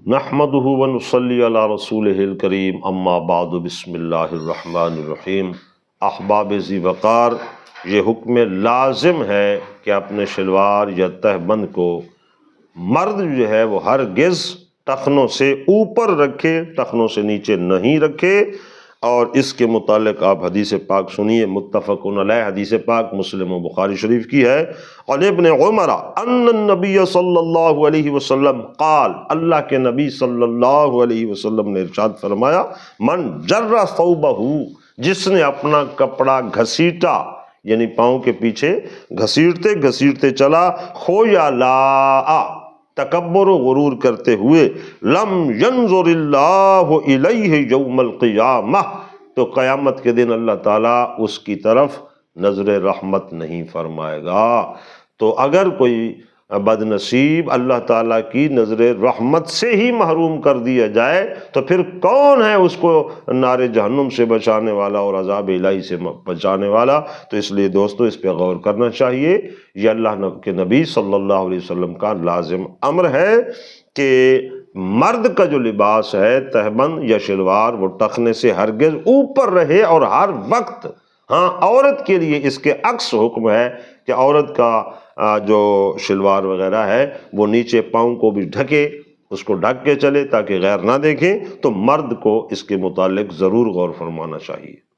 نحمدہ ونصلی علی رسولہ الکریم اما بعد بسم اللہ الرحمن الرحیم۔ احباب ذی وقار، یہ حکم لازم ہے کہ اپنے شلوار یا تہبند کو مرد جو ہے وہ ہرگز ٹخنوں سے اوپر رکھے، ٹخنوں سے نیچے نہیں رکھے۔ اور اس کے متعلق آپ حدیث پاک سنیے، متفق علیہ حدیث پاک مسلم و بخاری شریف کی ہے۔ اور ابن عمر ان النبی صلی اللہ علیہ وسلم قال، اللہ کے نبی صلی اللہ علیہ وسلم نے ارشاد فرمایا، من جر ثوبہ، جس نے اپنا کپڑا گھسیٹا، یعنی پاؤں کے پیچھے گھسیٹتے گھسیٹتے چلا، خیلا، تکبر و غرور کرتے ہوئے، لم ینظر اللہ الیہ یوم القیامہ، تو قیامت کے دن اللہ تعالیٰ اس کی طرف نظر رحمت نہیں فرمائے گا۔ تو اگر کوئی بد نصیب اللہ تعالیٰ کی نظر رحمت سے ہی محروم کر دیا جائے تو پھر کون ہے اس کو نار جہنم سے بچانے والا اور عذاب الہی سے بچانے والا؟ تو اس لیے دوستو اس پہ غور کرنا چاہیے۔ یہ اللہ کے نبی صلی اللہ علیہ وسلم کا لازم امر ہے کہ مرد کا جو لباس ہے، تہبند یا شلوار، وہ ٹخنے سے ہرگز اوپر رہے، اور ہر وقت۔ ہاں، عورت کے لیے اس کے عکس حکم ہے کہ عورت کا جو شلوار وغیرہ ہے وہ نیچے پاؤں کو بھی ڈھکے، اس کو ڈھک کے چلے تاکہ غیر نہ دیکھیں۔ تو مرد کو اس کے متعلق ضرور غور فرمانا چاہیے۔